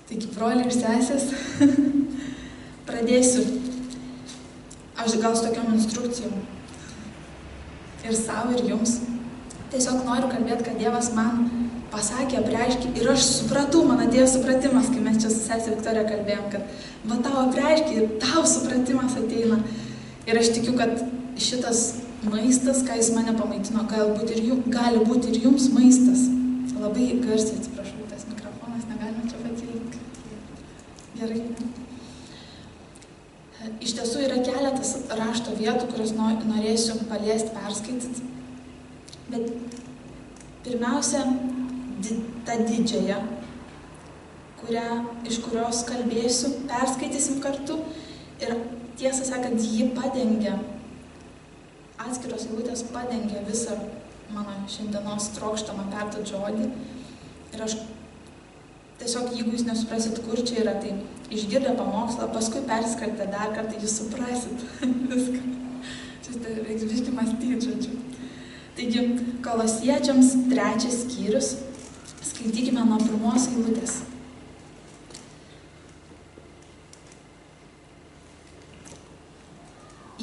Taigi, broliai ir sesės, pradėsiu. Aš gal su tokiom instrukcijom. Ir savo, ir jums. Tiesiog noriu kalbėti, kad Dievas man pasakė, apreiškė. Ir aš supratau, man atėjo supratimas, kai mes čia su sesė Viktorija kalbėjom, kad va tau apreiškė ir tau supratimas ateina. Ir aš tikiu, kad šitas maistas, ką jis mane pamaitino, gali būti ir jums maistas. Labai garsiai atsiprašau, tas mikrofonas negalima čia pakelti. Gerai. Iš tiesų yra keletas rašto vietų, kurias norėsiu paliesti, perskaityti. Bet pirmiausia, ta didžiąją, iš kurios kalbėsiu, perskaitysim kartu. Ir tiesą sakant, ji padengia, atskiros eilutės padengia visą mano šiandienos trokštamą perduoti žodį. Ir aš tiesiog, jeigu jūs nesuprasit, kur čia yra, tai išgirdę pamokslą, paskui perskaitę dar kartą, jūs suprasit viską. Čia reiks biškį mąstyti, žodžiu. Taigi, Kolosiečiams 3 skyrius, skaitykime nuo 1 eilutės.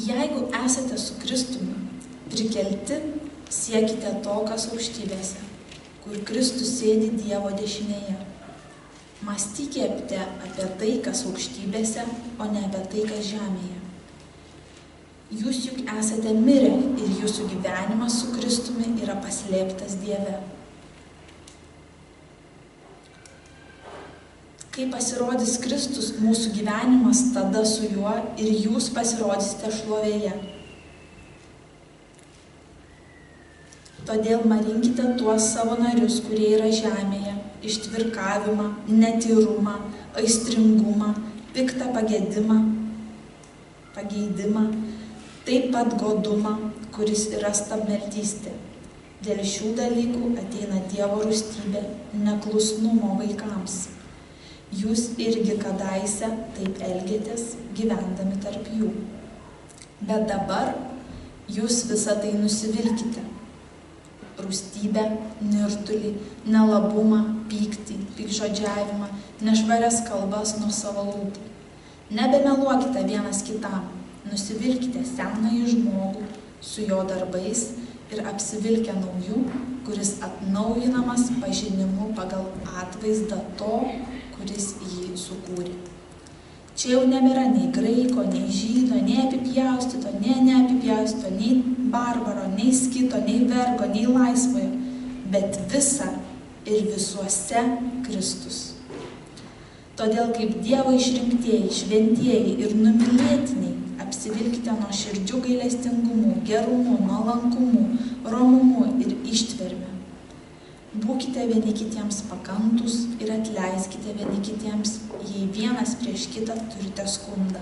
Jeigu esate su Kristumi prikelti, siekite to, kas aukštybėse, kur Kristus sėdi Dievo dešinėje. Mąstykite apie tai, kas aukštybėse, o ne apie tai, kas žemėje. Jūs juk esate mirę ir jūsų gyvenimas su Kristumi yra paslėptas Dieve. Kai pasirodys Kristus, mūsų gyvenimas, tada su juo ir jūs pasirodysite šlovėje. Todėl marinkite tuos savo narius, kurie yra žemėje, ištvirkavimą, netyrumą, aistringumą, piktą pageidimą, taip pat godumą, kuris yra stabmeldystė. Dėl šių dalykų ateina Dievo rūstybė, neklusnumo vaikams. Jūs irgi kadaise taip elgėtės, gyvendami tarp jų. Bet dabar jūs visą tai nusivilkite. Rūstybę, nirtulį, nelabumą, pyktį, piktžodžiavimą, nešvarias kalbas nuo savo lūpų. Nebemeluokite vienas kitam, nusivilkite senąjį žmogų su jo darbais ir apsivilkę naujų, kuris atnaujinamas pažinimu pagal atvaizdą to, kuris jį sukūrė. Čia jau nebėra nei graiko, nei žydo, nei apipjaustyto, nei neapipjaustyto, nei barbaro, nei skito, nei vergo, nei laisvojo, bet visa ir visuose Kristus. Todėl kaip Dievo išrinktieji, šventieji ir numylėtiniai, apsivilkite nuoširdžiu gailestingumu, gerumu, nuolankumu, romumu ir ištverme. Būkite vieni kitiems pakantus ir atleiskite vieni kitiems, jei vienas prieš kitą turite skundą.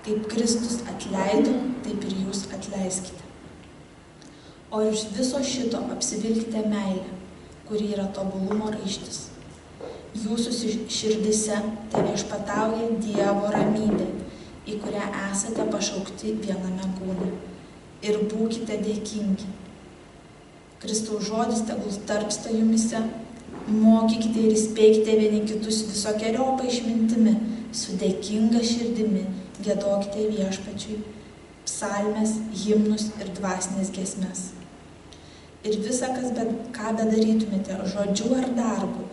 Kaip Kristus atleido, taip ir jūs atleiskite. O iš viso šito apsivilkite meilę, kuri yra tobulumo raištis. Jūsų širdise tai viešpatauja Dievo ramybė, į kurią esate pašaukti viename kūne. Ir būkite dėkingi. Kristaus žodis tegul tarpsta jumise, mokykite ir įspėkite vieni kitus visokeriopą išmintimi, su dėkinga širdimi, giedokite viešpačiui, psalmes, himnus ir dvasinės giesmes. Ir visa, ką bedarytumėte, žodžiu ar darbu,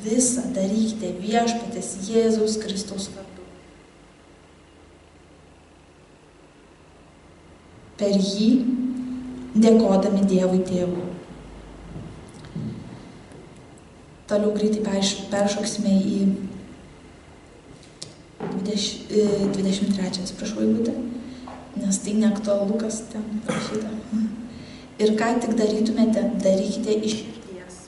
visą darykite viešpatės Jėzaus Kristaus vardu. Per jį dėkodami Dievui Tėvui. Toliau greitai peršoksime į 23, atsiprašau, eilutę, nes tai neaktualu, kas ten parašyta. Ir ką tik darytumėte, darykite iš širdies.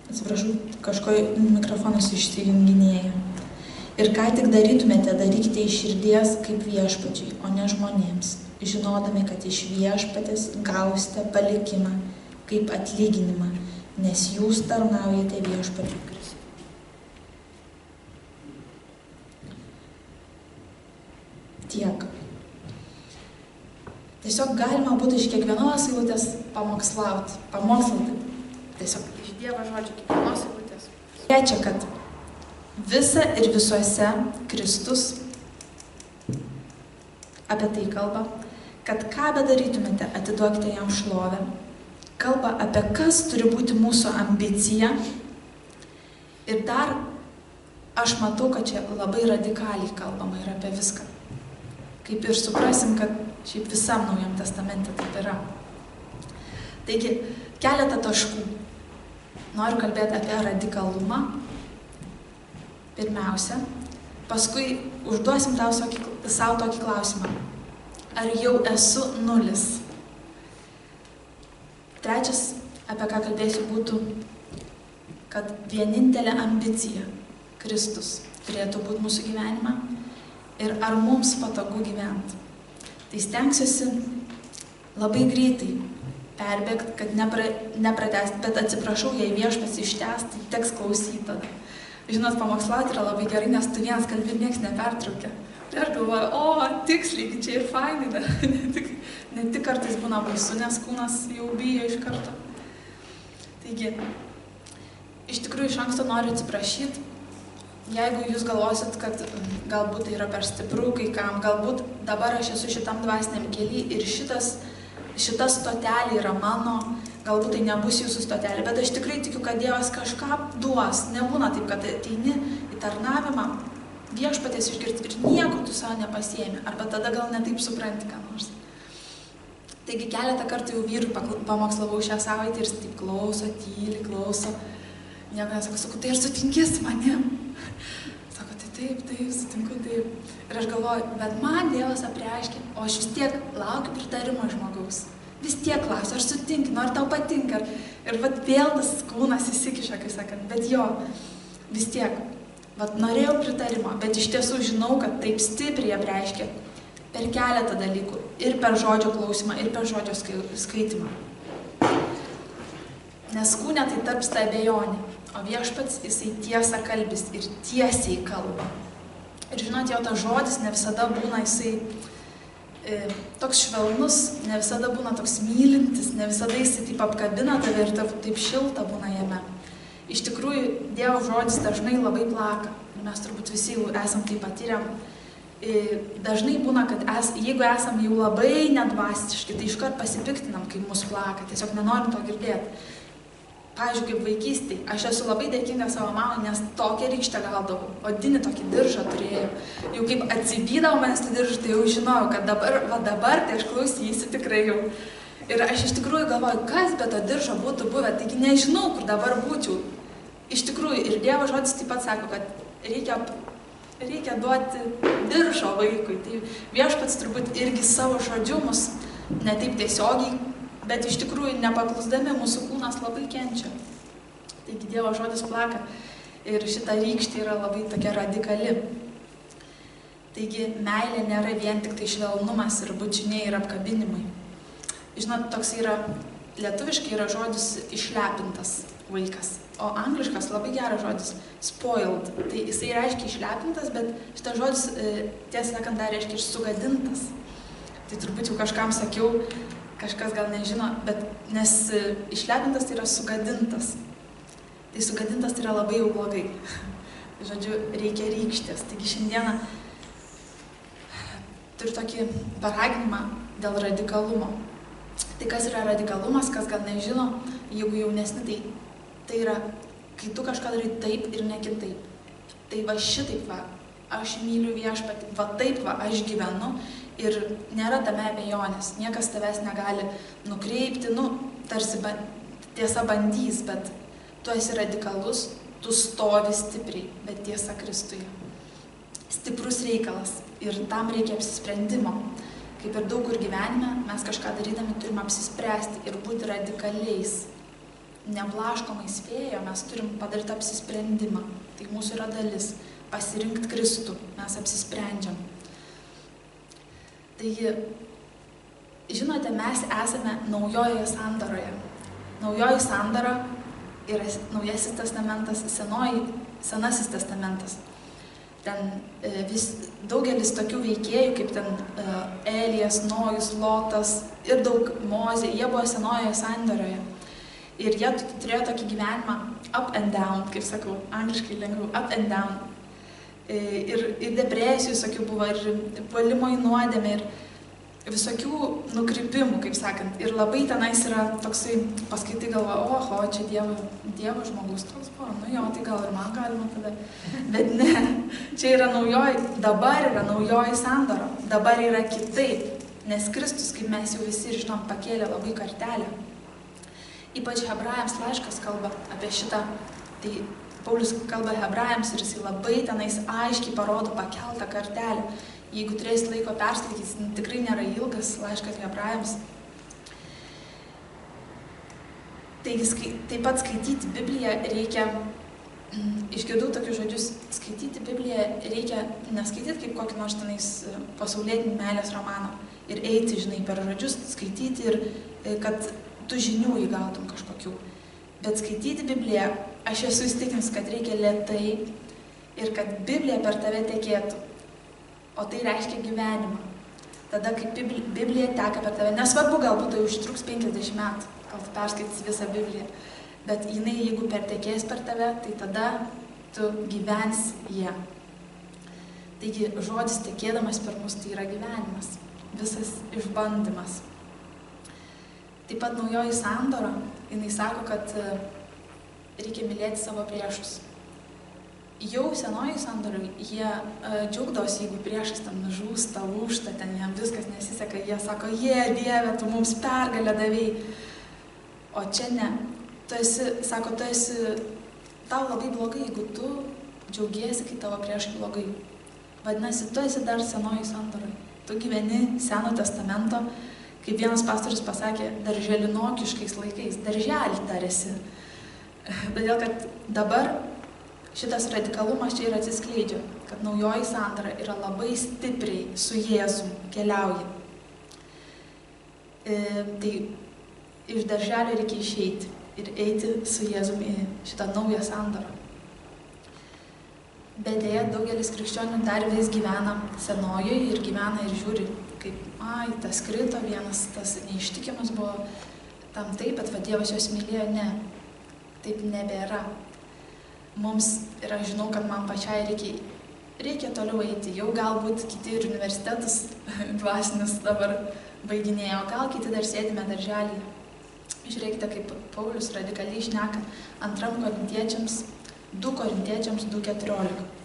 Atsiprašau, kažko mikrofonas išsijunginėja. Ir ką tik darytumėte, darykite iš širdies kaip viešpačiai, o ne žmonėms, žinodami, kad iš viešpatės gausite palikimą kaip atlyginimą, nes jūs tarnaujate viešpačiui Kristui. Tiek. Tiesiog galima būtų iš kiekvienos eilutės pamokslauti. Tiesiog iš Dievo žodžio kiekvienos eilutės. Kviečia, kad visa ir visuose Kristus apie tai kalba, kad ką bedarytumėte, atiduokite jam šlovę. Kalba apie kas turi būti mūsų ambicija. Ir dar aš matau, kad čia labai radikaliai kalbama ir apie viską. Kaip ir suprasim, kad šiaip visam Naujam testamente taip yra. Taigi, keletą taškų. Noriu kalbėti apie radikalumą. Pirmiausia. Paskui užduosim savo tokį klausimą. Ar jau esu nulis? Trečias, apie ką kalbėsiu, būtų, kad vienintelė ambicija Kristus turėtų būti mūsų gyvenime ir ar mums patogu gyventi. Tai stengsiuosi labai greitai perbėgti, kad nepratęsti, bet atsiprašau, jei viešpats ištęs, tai teks klausyti tada. Žinot, pamokslauti yra labai gerai, nes tu vienas kalbi ir nieks nepertraukia. Ir aš galvoju, tiksliai, čia ir fainai, ne tik kartais būna baisu, nes kūnas jau bijo iš karto. Taigi, iš tikrųjų iš anksto noriu atsiprašyti, jeigu jūs galvosit, kad galbūt tai yra per stipru kai kam, galbūt dabar aš esu šitam dvasiniam kely ir šita stotelė yra mano, galbūt tai nebus jūsų stotelė, bet aš tikrai tikiu, kad Dievas kažką duos. Nebūna taip, kad ateini į tarnavimą, viešpaties išgirsti ir nieko tu savo nepasiemi, arba tada gal netaip supranti ką nors. Taigi keletą kartų jau vyrui pamokslavau šią savaitę ir jis taip klauso, tyli, klauso. Nieko nesako, tai ir sutinki su manim. Sako, tai taip, sutinku taip. Ir aš galvoju, bet man Dievas apreiškė, o aš vis tiek laukiu pritarimo žmogaus. Vis tiek klausiu, ar sutinki, ar tau patinka. Ir vėl tas kūnas įsikiša, kai sakant, bet jo, vis tiek. Norėjau pritarimo, bet iš tiesų žinau, kad taip stipriai apreiškė per keletą dalykų. Ir per žodžio klausimą, ir per žodžio skaitimą. Nes kūne tai tarpsta abejonė, o viešpats jisai tiesą kalbis ir tiesiai kalba. Ir žinot, jo tas žodis ne visada būna jisai toks švelnus, ne visada būna toks mylintis, ne visada jisai taip apkabina tave ir taip šilta būna jame. Iš tikrųjų, Dievo žodis dažnai labai plaka. Ir mes turbūt visi jau esam tai patyrę. Dažnai būna, kad jeigu esam jau labai nedvasiški, tai iškart pasipiktinam, kai mus plaka, tiesiog nenorim to girdėti. Pavyzdžiui, kaip vaikystėj, aš esu labai dėkinga savo mamai, nes tokią rykštę gaudavau, odinį tokį diržą turėjau. Jau kaip atsibydavau manęs tų diržų, tai jau žinojau, kad dabar tai aš klausysiu tikrai jau. Ir aš iš tikrųjų galvoju, kas be to diržo būtų buvę, taigi nežinau, kur dabar būčiau. Iš tikrųjų, ir Dievo žodis taip pat sako, kad reikia duoti diržo vaikui. Tai viešpats turbūt irgi savo žodžiu mus ne taip tiesiogiai, bet iš tikrųjų nepaklusdami mūsų kūnas labai kenčia. Taigi Dievo žodis plaka ir šita rykštė yra labai tokia radikali. Taigi meilė nėra vien tik tai švelnumas ir bučiniai ir apkabinimai. Žinot, toks yra, lietuviškai yra žodis išlepintas vaikas, o angliškas labai geras žodis spoiled. Tai jisai reiškia išlepintas, bet šitas žodis, tiesą sakant, dar reiškia ir sugadintas. Tai turbūt jau kažkam sakiau, kažkas gal nežino, bet nes išlepintas tai yra sugadintas. Tai sugadintas tai yra labai jau blogai. Žodžiu, reikia rykštės. Taigi šiandieną turiu tokį paraginimą dėl radikalumo. Tai kas yra radikalumas, kas gal nežino, jeigu jaunesni, tai yra, kai tu kažką darai taip ir ne kitaip. Tai va šitaip va, aš myliu viešpatį, va taip va, aš gyvenu. Ir nėra tame abejonės, niekas tavęs negali nukreipti, tarsi tiesa bandys, bet tu esi radikalus, tu stovi stipriai, bet tiesa Kristuje. Stiprus reikalas ir tam reikia apsisprendimo. Kaip ir daug kur gyvenime, mes kažką darydami turime apsispręsti ir būti radikaliais. Neblaškomais vėjo mes turim padaryti apsisprendimą. Tai mūsų yra dalis. Pasirinkti Kristų, mes apsisprendžiam. Taigi, žinote, mes esame naujojoje sandaroje. Naujoji sandara yra Naujasis testamentas, Senasis testamentas. ten daugelis tokių veikėjų, kaip ten Elijas, Nojus, Lotas ir daug Mozė, jie buvo Senojoje sandoroje. Ir jie turėjo tokį gyvenimą up and down, kaip sakau, angliškai lengviau, up and down. Ir depresijų visokių buvo, ir puolimo į nuodėmę, ir visokių nukrypimų, kaip sakant. Ir labai tenais yra toksai, paskaitai galva, oho, čia dievo žmogus toks buvo, nu jo, tai gal ir man galima tada. Bet ne, čia yra dabar yra naujoji sandora, dabar yra kitaip, nes Kristus, kaip mes jau visi žinom, pakėlė labai kartelę. Ypač Hebrajams laiškas kalba apie šitą, tai Paulius kalba Hebrajams ir jis labai tenais aiškiai parodo pakeltą kartelę. Jeigu turėsit laiko perskaitys, tikrai nėra ilgas laiškas Hebrajams. Taigi, taip pat skaityti Bibliją reikia, išgirdau tokius žodžius, skaityti Bibliją reikia neskaityti kaip kokį nors tenais pasaulietinį meilės romaną ir eiti, žinai, per žodžius, skaityti ir kad tu žinių įgautum kažkokių. Bet skaityti Bibliją, aš esu įstikinus, kad reikia lėtai ir kad Biblija per tave tekėtų. O tai reiškia gyvenimą. Tada, kai Biblija teka per tave, nesvarbu, galbūt tai užtruks 50 metų, gal tu perskaitysi visą Bibliją, bet jinai, jeigu pertekės per tave, tai tada tu gyvensi ją. Taigi, žodis tekėdamas per mus, tai yra gyvenimas, visas išbandymas. Taip pat naujoji sandora, jinai sako, kad reikia mylėti savo priešus. Jau senoji sandorai, jie džiaugdavosi, jeigu priešas ten žūsta, lūžta, ten jam viskas nesiseka, jie sako, Dieve, tu mums pergalę davėjai. O čia ne. Tau labai blogai, jeigu tu džiaugiesi, kai tavo priešai blogai. Vadinasi, tu esi dar senoji sandorai. Tu gyveni Seno testamento, kaip vienas pastorius pasakė, darželinokiškais laikais, darželį dar esi. Todėl, kad dabar šitas radikalumas čia ir atsiskleidžia, kad naujoji sandora yra labai stipriai su Jėzum keliauja. Tai iš darželio reikia išeiti ir eiti su Jėzum į šitą naują sandorą. Bet dėja, daugelis krikščionių dar vis gyvena senojoje ir gyvena ir žiūri, kaip, tas krito vienas, tas neištikimas buvo, tam taip, bet Dievas jos mylėjo, ne, taip nebėra. Mums, ir aš žinau, kad man pačiai reikia toliau eiti, jau galbūt kiti ir universitetus dvasinius dabar baiginėjo, gal kiti dar sėdime darželyje. Žiūrėkite, kaip Paulius radikaliai šneka 2 Korintiečiams 2:14.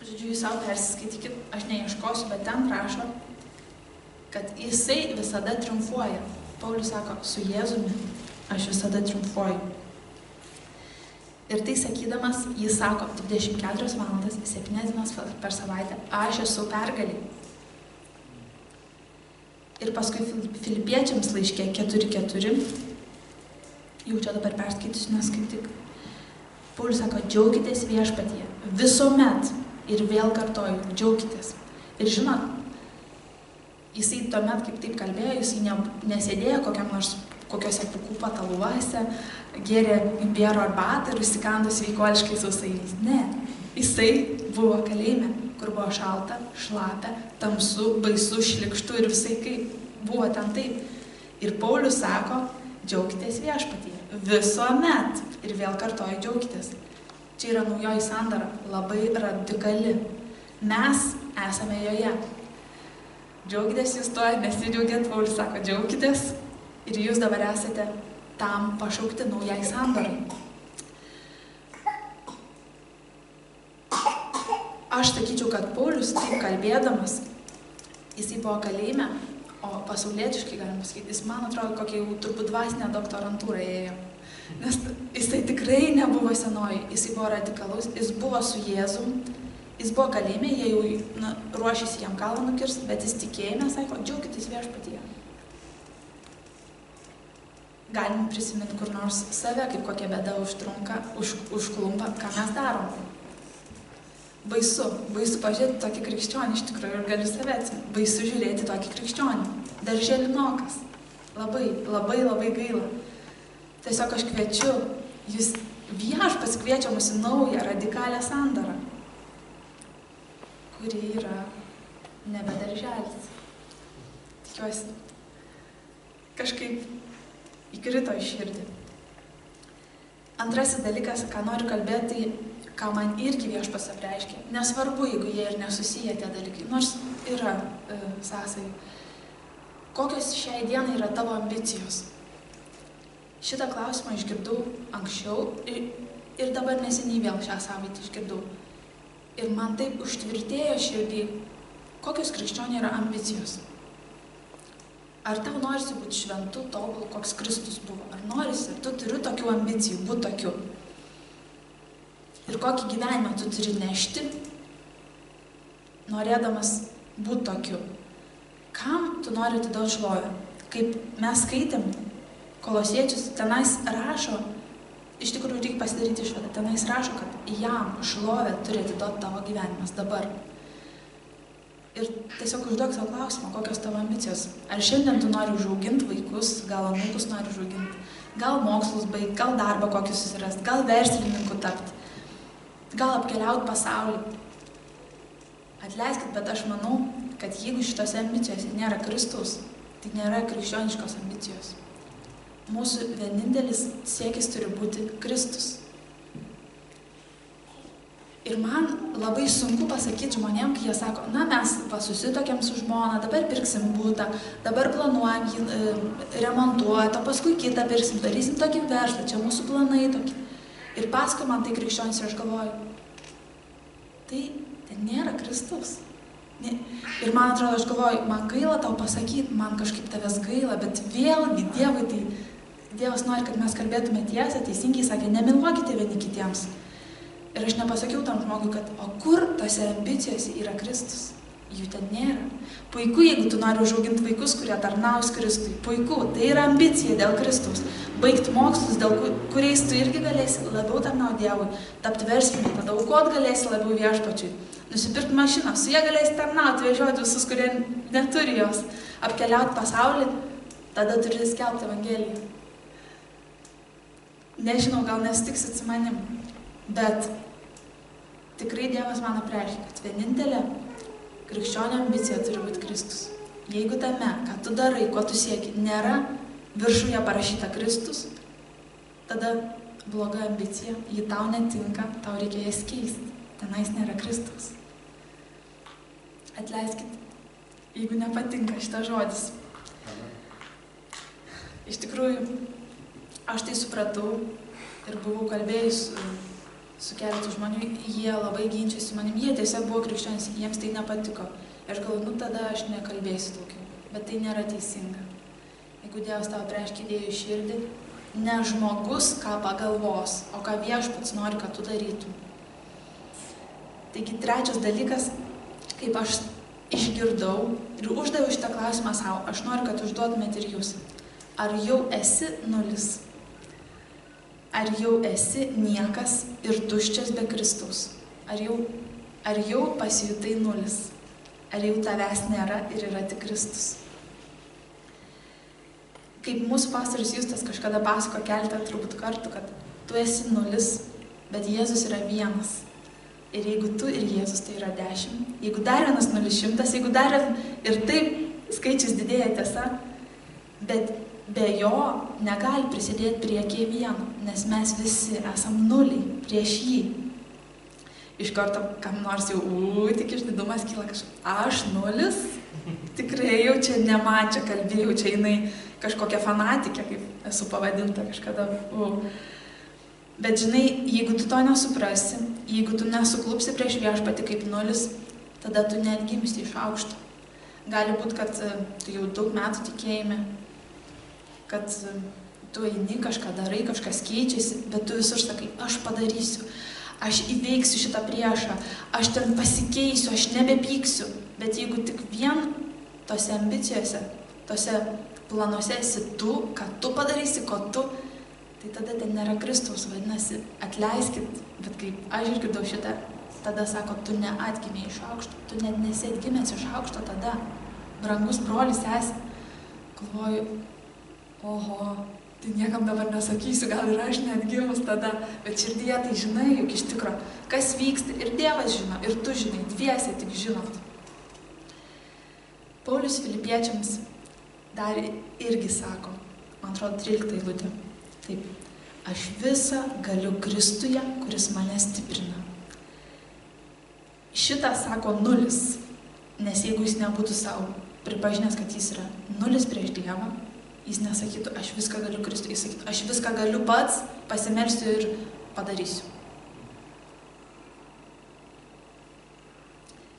Žodžiu, jūs savo persiskaitykit, aš neieškosiu, bet ten rašo, kad jisai visada triumfuoja. Paulius sako, su Jėzumi aš visada triumfuoju. Ir tai sakydamas, jis sako, 24 valandas, 7 dienas per savaitę, aš esu pergalė. Ir paskui Filipiečiams laiške 4:4, jau čia dabar perskaitysiu, nes kaip tik. Paulius sako, džiaukitės viešpatyje, visuomet. Ir vėl kartoju, džiaukitės. Ir žinot, jisai tuomet, kaip taip kalbėjo, jisai nesėdėjo kokiuose pūkų pataluose, gėrė imbiero arbatą ir įsikando sveikuoliškai sausainiais. Ne, jisai buvo kalėjime, kur buvo šalta, šlapia, tamsu, baisu, šlikštu ir visai kaip buvo ten taip. Ir Paulius sako, džiaukitės viešpatyje, visuomet. Ir vėl kartoju, džiaukitės. Čia yra naujoji sandora, labai radikali. Mes esame joje. Džiaukitės jūs to, nesidžiaugiat, Paulius sako, džiaukitės. Ir jūs dabar esate tam pašaukti naujai sandorai. Aš sakyčiau, kad Paulius taip kalbėdamas, jisai buvo kalėjime, o pasaulietiškai, galim pasakyti, jis, man atrodo, kokia jau turbūt dvasinė doktorantūra ėjo. Nes jisai tikrai nebuvo senoji, jisai buvo radikalus, jis buvo su Jėzum, jis buvo kalėjime, jie jau ruošėsi jam galvą nukirsti, bet jis tikėjime sako, džiaukitės viešpatyje. galim prisiminti kur nors save, kaip kokia bėda užklumpa, ką mes darom. Baisu pažiūrėti tokį krikščionį, iš tikrųjų, ir galiu save atsiminti. Baisu žiūrėti tokį krikščionį. Darželinokas. Labai gaila. Tiesiog aš kviečiu, viešpats kviečia mus į naują, radikalią sandarą, kuri yra nebe darželis. Tikiuosi, kažkaip įkrito į širdį. Antrasis dalykas, ką noriu kalbėti, ką man irgi viešpats apreiškė. Nesvarbu, jeigu jie ir nesusiję tie dalykai, nors yra sąsajų. Kokios šiai dienai yra tavo ambicijos? Šitą klausimą išgirdau anksčiau ir dabar neseniai vėl šią savaitę išgirdau. Ir man taip užtvirtėjo širdį, kokios krikščionių yra ambicijos. Ar tau norisi būti šventu, tobulu, koks Kristus buvo? Ar norisi? Tu turi tokių ambicijų, būti tokiu. Ir kokį gyvenimą tu turi nešti, norėdamas būti tokiu. Kam tu nori atiduoti šlovę? Kaip mes skaitėm Kolosiečius, tenais rašo, iš tikrųjų reikia pasidaryti išvadą, tenais rašo, kad jam šlovę turi atiduoti tavo gyvenimas dabar. Ir tiesiog užduok savo klausimą, kokios tavo ambicijos. Ar šiandien tu nori užauginti vaikus, gal anūkus nori užauginti, gal mokslus baigti, gal darbą kokį susirasti, gal verslininku tapti, gal apkeliauti pasaulį. Atleiskit, bet aš manau, kad jeigu šitose ambicijose nėra Kristus, tai nėra krikščioniškos ambicijos. Mūsų vienintelis siekis turi būti Kristus. Ir man labai sunku pasakyti žmonėm, kai jie sako, na mes susituokėm su žmona, dabar pirksim butą, dabar planuojam jį remontuoti, o paskui kitą pirksim, darysim tokį verslą, čia mūsų planai tokie. Ir paskui man tai krikščionis ir aš galvoju, tai nėra Kristus. Ir man atrodo, aš galvoju, man gaila tau pasakyti, man kažkaip tavęs gaila, bet vėlgi Dievas nori, kad mes kalbėtume tiesą, teisingai sakė, nemeluokite vieni kitiems. Ir aš nepasakiau tam žmogui, kad o kur tose ambicijose yra Kristus? Jų ten nėra. Puiku, jeigu tu nori užauginti vaikus, kurie tarnaus Kristui. Puiku, tai yra ambicija dėl Kristaus. Baigti mokslus, dėl kuriais tu irgi galėsi labiau tarnauti Dievui. Tapti verslininku, tada aukot galėsi labiau viešpačiui. Nusipirkti mašiną, su jie galėsi tarnauti, vežioti visus, kurie neturi jos. Apkeliauti pasaulį, tada turi skelbti Evangeliją. Nežinau, gal nesutiksit su manim, bet tikrai Dievas man apreiškė, kad vienintelė krikščionio ambicija turi būti Kristus. Jeigu tame, ką tu darai, ko tu sieki, nėra viršuje parašyta Kristus, tada bloga ambicija, ji tau netinka, tau reikia jas keisti. Tenais nėra Kristus. Atleiskit, jeigu nepatinka šitas žodis. Iš tikrųjų, aš tai supratau ir buvau kalbėjus su keletu žmonių, jie labai ginčiasi su manim, jie tiesiog buvo krikščionys, jiems tai nepatiko. Aš galvoju, tada aš nekalbėsiu daugiau, bet tai nėra teisinga. Jeigu Dievas tavo apreiškė idėjų į širdį, ne žmogus ką pagalvos, o ką viešpats nori, kad tu darytum. Taigi trečias dalykas, kaip aš išgirdau ir uždaviau šitą klausimą savo, aš noriu, kad užduotumėt ir jūs. Ar jau esi nulis? Ar jau esi niekas ir tuščias be Kristaus? Ar jau pasijutai nulis? Ar jau tavęs nėra ir yra tik Kristus? Kaip mūsų pastorius Justas kažkada pasako keletą turbūt kartų, kad tu esi nulis, bet Jėzus yra vienas. Ir jeigu tu ir Jėzus, tai yra 10. Jeigu dar vienas 0, 100, jeigu dar ir taip skaičius didėja tiesa, bet be jo negali prisidėti prie kiekvieno, nes mes visi esam nuliai prieš jį. Iš karto kam nors jau, tik išdidumas kyla kažkaip, aš nulis? Tikrai jau čia ne man čia kalbėjau, čia jinai kažkokia fanatikė, kaip esu pavadinta kažkada. Bet žinai, jeigu tu to nesuprasi, jeigu tu nesuklupsi prieš viešpatį kaip nulis, tada tu neatgimsti iš aukšto. Gali būti, kad tu jau daug metų tikėjime, kad tu eini, kažką darai, kažkas keičiasi, bet tu visur sakai, aš padarysiu, aš įveiksiu šitą priešą, aš ten pasikeisiu, aš nebepyksiu. Bet jeigu tik vien tose ambicijose, tose planuose esi tu, ką tu padarysi, ko tu, tai tada ten nėra Kristaus, vadinasi, atleiskit, bet kaip aš išgirdau šitą, tada sako, tu neatgimė iš aukšto, tu net nesi atgimęs iš aukšto tada, brangus brolis esi. Galvoju, oho, tai niekam dabar nesakysiu, gal ir aš neatgimus tada, bet širdyje tai žinai, juk iš tikro, kas vyksta, ir Dievas žino, ir tu žinai, dviese tik žinot. Paulius Filipiečiams dar irgi sako, man atrodo, 13 eilutė. Taip, aš visą galiu Kristuje, kuris mane stiprina. Šitą sako nulis, nes jeigu jis nebūtų savo pripažinęs, kad jis yra nulis prieš Dievą, jis nesakytų, aš viską galiu Kristuje, jis sakytų, aš viską galiu pats, pasimelsiu ir padarysiu.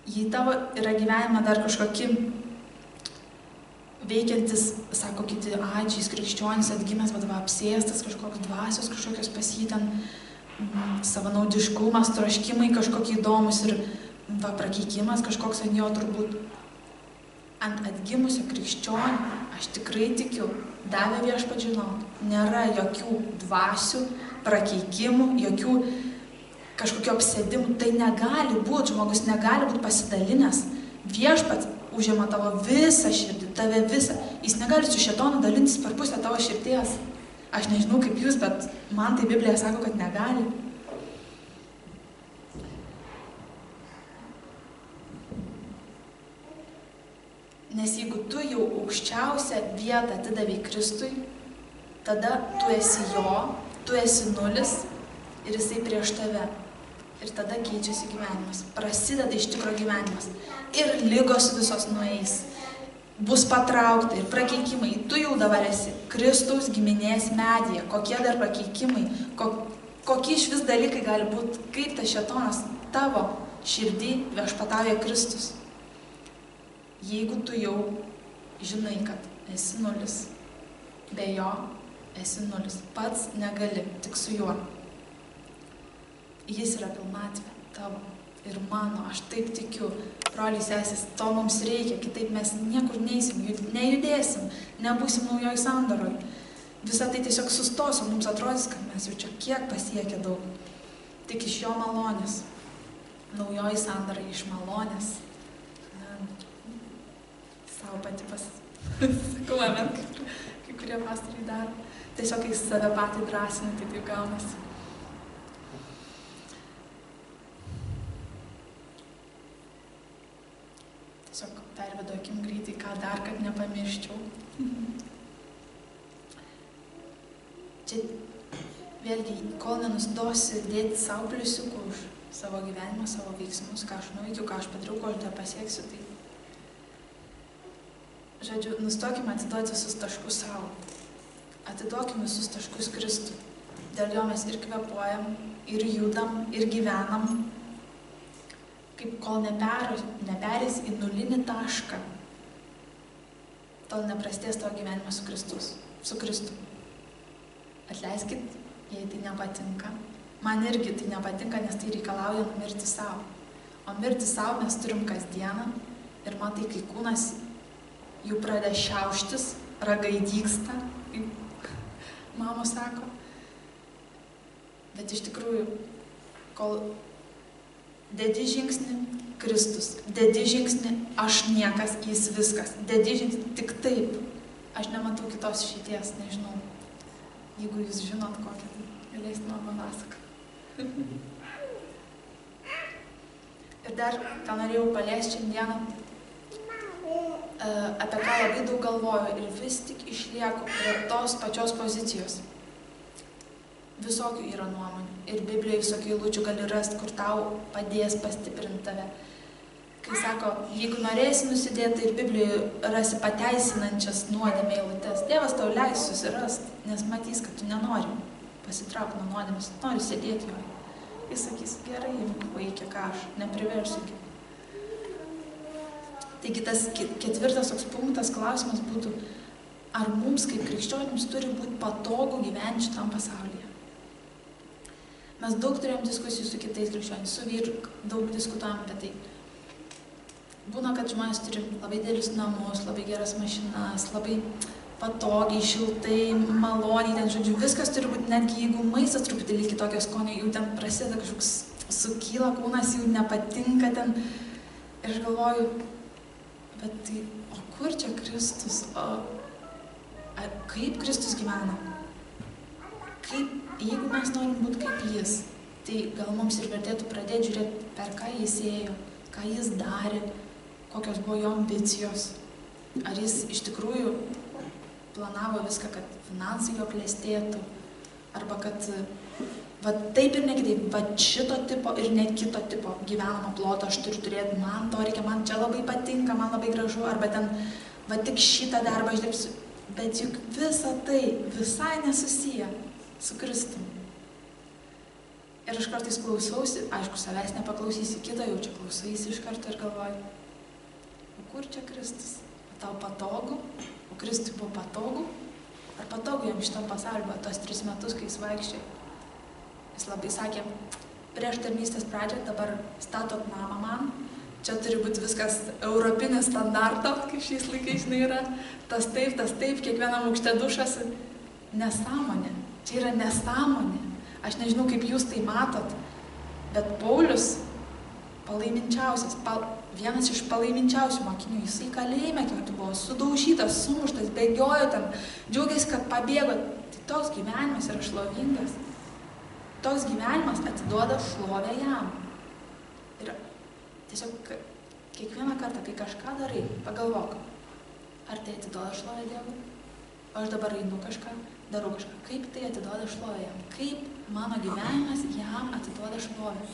Jei tavo yra gyvenime dar kažkokie veikiantis, sako kiti, čia jis krikščionis atgimęs, bet apsėstas kažkoks dvasios, kažkokios pasiten savanaudiškumas, troškimai kažkokie įdomus ir prakeikimas kažkoks ant jo turbūt. Ant atgimusio krikščionio, aš tikrai tikiu, davė Viešpats žinot, nėra jokių dvasių, prakeikimų, jokių kažkokių apsėdimų. Tai negali būti, žmogus negali būti pasidalinęs. Viešpats užima tavo visą širdį, tave visą. Jis negali su šėtonu dalintis per pusę tavo širdies. Aš nežinau kaip jūs, bet man tai Biblija sako, kad negali. Nes jeigu tu jau aukščiausią vietą atidavei Kristui, tada tu esi jo, tu esi nulis ir jisai prieš tave. Ir tada keičiasi gyvenimas. Prasideda iš tikro gyvenimas. Ir ligos visos nueis. Bus patraukta ir prakeikimai. Tu jau dabar esi Kristaus giminės medyje. Kokie dar prakeikimai, kokie iš vis dalykai gali būti, kaip tas šėtonas tavo širdį viešpatauja Kristus. Jeigu tu jau žinai, kad esi nulis, be jo esi nulis, pats negali, tik su juo. Jis yra pilnatvė tavo ir mano, aš taip tikiu, broliai sesis, to mums reikia, kitaip mes niekur neįsim, nejudėsim, nebūsim naujoj sandaroj. Visą tai tiesiog sustos, o mums atrodys, kad mes jau čia kiek pasiekę daug. Tik iš jo malonės, naujoji sandara iš malonės. Savo pati pasakau, amen, kai kurie pastorai daro. Tiesiog, kai save patį drąsina, tai taip gaunasi. Tiesiog pervedu akim greitai, ką dar, kad nepamirščiau. Čia vėlgi, kol nenustosi dėti savo pliusiukų už savo gyvenimą, savo veiksmus, ką aš nuveikiu, ką aš padariau, ko aš dar pasieksiu, tai žodžiu, nustokime atiduoti visus taškus savo. Atiduokime visus taškus Kristui. Dėl jo mes ir kvepuojam, ir judam, ir gyvenam. Kaip kol neperės į nulinį tašką, tol neprastės tavo gyvenimas su Kristu. Atleiskit, jei tai nepatinka. Man irgi tai nepatinka, nes tai reikalauja numirti savo. O mirti savo mes turim kasdieną ir matai, kai kūnas jų pradeda šiauštis, ragai dygsta, kaip mamos sako. Bet iš tikrųjų, kol dedi žingsnį Kristus, dedi žingsnį aš niekas, jis viskas, dedi žingsnį tik taip. Aš nematau kitos išeities, nežinau. Jeigu jūs žinot kokią, tai galėsit man papasakoti. Ir dar, ką norėjau paliesti šiandieną, apie ką labai daug galvoju ir vis tik išlieku prie tos pačios pozicijos. Visokių yra nuomonių. Ir Biblijoje visokių eilučių gali rasti, kur tau padės pastiprinti tave. Kai sako, jeigu norėsi nusidėti, ir Biblijoje rasi pateisinančias nuodėmę eilutes, Dievas tau leis susirasti, nes matys, kad tu nenori pasitraukti nuo nuodėmės, nori sėdėti joje. Jis sakys, gerai, vaikė, ką aš nepriversiu. Taigi tas ketvirtas toks punktas, klausimas būtų, ar mums kaip krikščionims turi būti patogu gyventi šitam pasaulyje. Mes daug turėjom diskusijų su kitais krikščionimis, su vyru daug diskutuojam apie tai. būna, kad žmonės turi labai dėlius namus, labai geras mašinas, labai patogiai, šiltai, maloniai, ten žodžiu, viskas turi būti, netgi jeigu maistas truputėlį kitokio skonio, jau ten prasideda kažkoks sukyla kūnas, jau nepatinka ten. Ir aš galvoju, bet tai, o kur čia Kristus? Kaip Kristus gyvena? Jeigu mes norim būti kaip Jis, tai gal mums ir vertėtų pradėti žiūrėti, per ką Jis ėjo, ką Jis darė, kokios buvo jo ambicijos. Ar Jis iš tikrųjų planavo viską, kad finansai jo klestėtų, arba kad va taip ir ne kitaip, va šito tipo ir ne kito tipo gyvenamo ploto aš turiu turėti, man to reikia, man čia labai patinka, man labai gražu, arba ten va tik šitą darbą aš dirbsiu. Bet juk visa tai visai nesusiję su Kristumi. Ir aš kartais klausausi, aišku, savęs nepaklausysi, kito jau čia klausaisi iš karto ir galvoju, o kur čia Kristus? O tau patogu? O Kristui buvo patogu? Ar patogu jam šitam pasauliu, tos 3 metus, kai jis vaikščiojo? Jis labai sakė, prieš tarnystės pradžią dabar statot namą man, čia turi būti viskas europinės standarto, kaip šiais laikais yra, tas taip, kiekvienam aukšte dušas. Nesąmonė, čia yra nesąmonė. Aš nežinau, kaip jūs tai matot, bet Paulius palaiminčiausias, vienas iš palaiminčiausių mokinių, jisai kalėjime kartu buvo, sudaužytas, sumuštas, bėgiojo ten, džiaugiasi, kad pabėgo. Tai toks gyvenimas yra šlovingas. Toks gyvenimas atiduoda šlovę jam. Ir tiesiog kiekvieną kartą, kai kažką darai, pagalvok, ar tai atiduoda šlovę Dievui? O aš dabar einu kažką, darau kažką. Kaip tai atiduoda šlovę jam? Kaip mano gyvenimas jam atiduoda šlovę?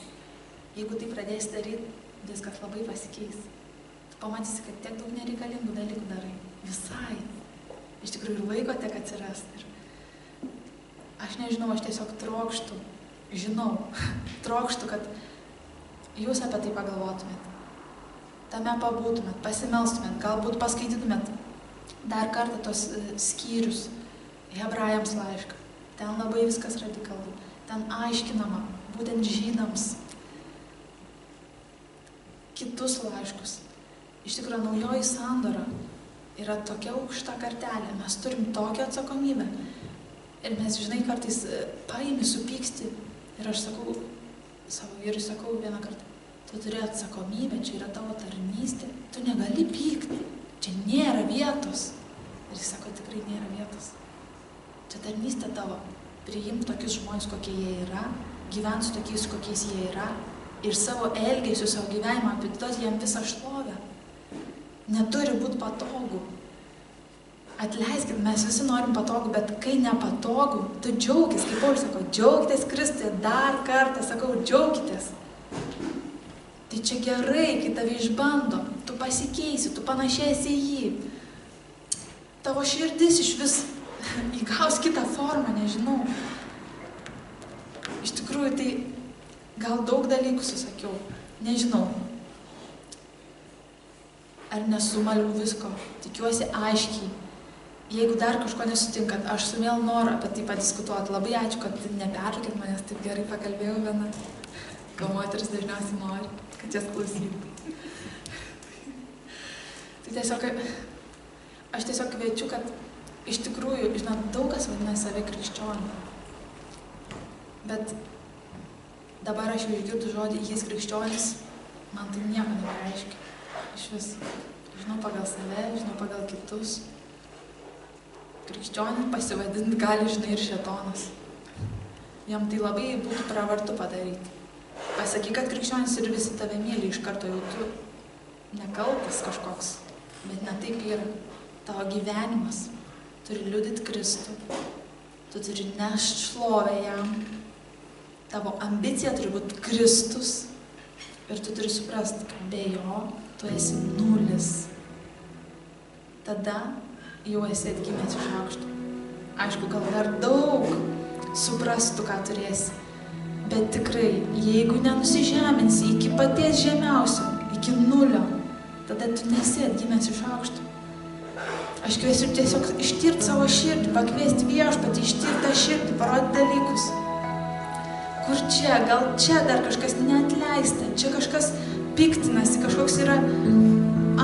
Jeigu tai pradėsi daryti, viskas labai pasikeis. Tu pamatysi, kad tiek daug nereikalingų dalykų darai. Visai. Iš tikrųjų ir laiko tiek atsiras. Ir aš nežinau, aš tiesiog trokštu, trokštu, kad jūs apie tai pagalvotumėt. Tame pabūtumėt, pasimelstumėt, galbūt paskaitytumėt dar kartą tos skyrius Hebrajams laišką. Ten labai viskas radikalu. Ten aiškinama, būtent žydams, kitus laiškus. Iš tikrųjų, naujoji sandora yra tokia aukšta kartelė. Mes turim tokią atsakomybę. Ir mes, žinai, kartais paimi, supyksti. Ir aš sakau, savo vyrui sakau vieną kartą, tu turi atsakomybę, čia yra tavo tarnystė. Tu negali pykti. Čia nėra vietos. Ir jis sako, tikrai nėra vietos. Čia tarnystė tavo. Priimti tokius žmonės, kokie jie yra, gyventi su tokiais, kokiais jie yra, ir savo elgesiu, savo gyvenimą atiduos jam visą šlovę. Neturi būti patogu. Atleiskit, mes visi norim patogu, bet kai nepatogu, tu džiaugis, kaip Paulius sako, džiaugitės Kristuje, dar kartą sakau, džiaugitės. Tai čia gerai, kai tave išbando, tu pasikeisi, tu panašėsi į jį. Tavo širdis iš vis įgaus kitą formą, nežinau. Iš tikrųjų, tai gal daug dalykų susakiau, nežinau. Ar nesumaliu visko, tikiuosi aiškiai. Jeigu dar kažko nesutinkat, aš su mielu noru apie tai padiskutuoti. Labai ačiū, kad nepertraukėt manęs, taip gerai pakalbėjau viena. Gal moteris dažniausiai nori, kad jas klausytų. Tai tiesiog, aš tiesiog kviečiu, kad iš tikrųjų, žinot, daug kas vadina save krikščioniu. Bet dabar aš jau išgirdu žodį, jis krikščionis, man tai nieko nereiškia. Iš vis. Žinau pagal save, žinau pagal kitus. Krikščionį pasivadinti gali, žinai, ir šėtonas. Jam tai labai būtų pravartu padaryti. Pasakyk, kad krikščionis ir visi tave myli, iš karto jau tu nekaltas kažkoks. Bet ne taip yra. Tavo gyvenimas turi liudyti Kristų. Tu turi nešti šlovę jam. Tavo ambicija turi būti Kristus. Ir tu turi suprasti, kad be jo tu esi nulis. Tada jau esi atgimęs iš aukšto. Aišku, gal dar daug suprastų, ką turėsi. Bet tikrai, jeigu nenusižeminsi iki paties žemiausio, iki nulio, tada tu nesi atgimęs iš aukšto. Aš kviesiu tiesiog ištirti savo širdį, pakviesti Viešpatį, ištirti tą širdį, parodyti dalykus. Kur čia, gal čia dar kažkas neatleista, čia kažkas piktinasi, kažkoks yra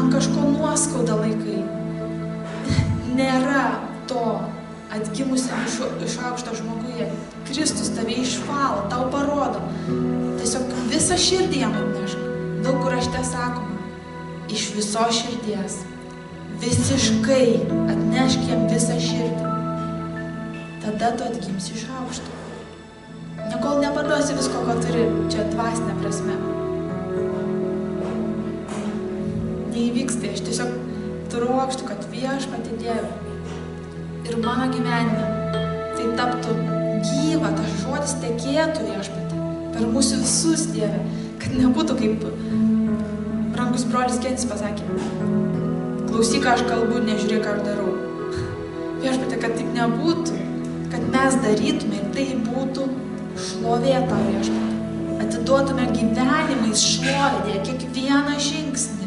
man kažko nuoskauda laikai. Nėra to atgimusiam iš aukšto žmoguje. Kristus tave išvalo, tau parodo. Tiesiog visą širdį jam atnešk. Daug kur rašte sakoma, iš visos širdies. Visiškai atnešk jam visą širdį. Tada tu atgimsi iš aukšto. Kol neparduosi visko, ko turi, čia dvasinė prasme. Neįvyks tai, aš tiesiog trokštu, kad Viešpatie Dieve ir mano gyvenime tai taptų gyva, tas žodis tekėtų Viešpatie per mūsų visus, Dieve, kad nebūtų kaip brangus brolis Genis pasakė, klausyk, ką aš kalbu, nežiūrėk, ką aš darau. Viešpatie, kad taip nebūtų, kad mes darytume ir tai būtų šlovė tau, Viešpatie. Atiduotume gyvenimais šlovę, Dieve, kiekvieną žingsnį.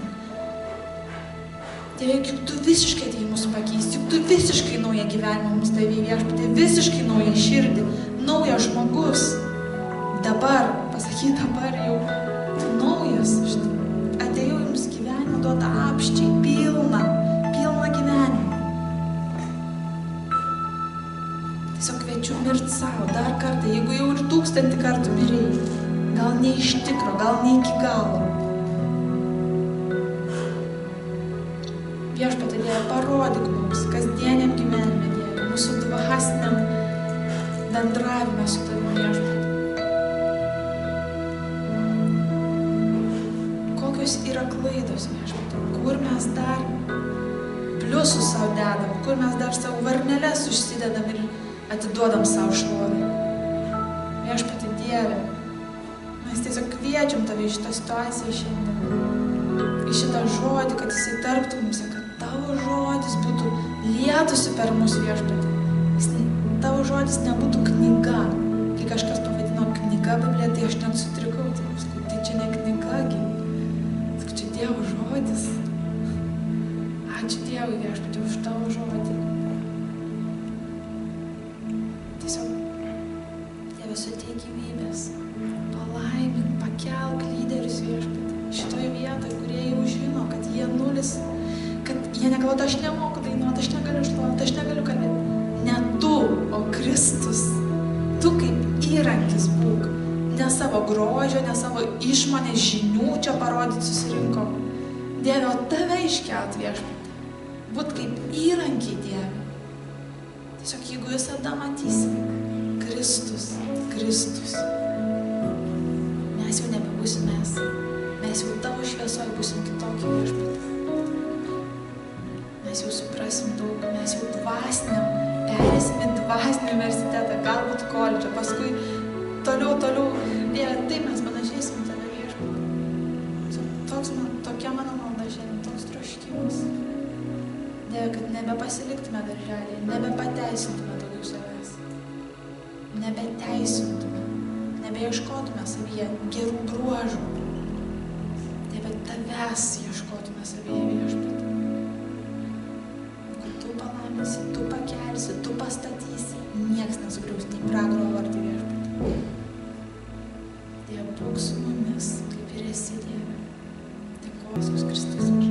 Dieve, juk tu visiškai atėjai mūsų pakeisti, juk tu visiškai naują gyvenimą mums davėjai, Viešpatie, visiškai naują širdį, naujas žmogus. Dabar, pasakyk dabar jau, tu naujas, atėjau jums gyvenimą duotą apščiai, pilną gyvenimą. Tiesiog kviečiu mirti savo dar kartą, jeigu jau ir 1000 kartų mirėjai, gal ne iš tikro, gal ne iki galo. Viešpatie Dieve, parodyk mums kasdieniam gyvenime, Dieve, mūsų dvasiniam bendravime su tavimi, Viešpatie. Kokios yra klaidos, Viešpatie, kur mes dar pliusus savo dedam, kur mes dar savo varneles užsidedam ir atiduodam savo šlovę. Viešpatie Dieve, mes tiesiog kviečiam tave į šitą situaciją šiandien, į šitą žodį, kad jisai tarptų mums, kad tavo žodis būtų lietųsi per mūsų, Viešpatie. Tavo žodis nebūtų knyga. Kai kažkas pavadino knyga Biblija, tai aš net sutrikau, tai čia ne knyga, tai čia Dievo žodis. Ačiū Dievui, Viešpatie, už tavo žodį. Tiesiog, Dieve, suteik gyvybės, palaimink, pakelk lyderius, Viešpatie, šitoje vietoje, kurie jau žino, kad jie nulis, kad jie negalvoja, aš nemoku dainuoti, aš negaliu šlovėti, aš negaliu kalbėti. Ne tu, o Kristus. Tu kaip įrankis būk. Ne savo grožio, ne savo išmonės žinių čia parodyti susirinko. Dieve, o tave iškelt, Viešpatie. Būt kaip įrankiai, Dieve. Tiesiog jeigu visada matysim Kristus, mes jau nebebūsim mes jau tavo šviesoj būsim kitokie, Viešpatie. Mes jau suprasim daug, mes jau dvasiniam, perėsim į dvasinį universitetą, galbūt koledžą, paskui toliau, Dieve, taip mes panašėsim tave, Viešpatie. Tokia mano malda šiandien, toks troškimas. Dieve, kad nebepasiliktume darželėje, nebepateisintume daugiau savęs, nebeteisintume, nebeieškotume savyje gerų bruožų. Dieve, tavęs ieškotume savyje, Viešpatie. Tu pakelsi, tu pastatysi, nieks nesugriaus nei pragaro vartai, Viešpatie. Dieve, būk su mumis, kaip ir esi, Dieve. Dėkoju, Kristus.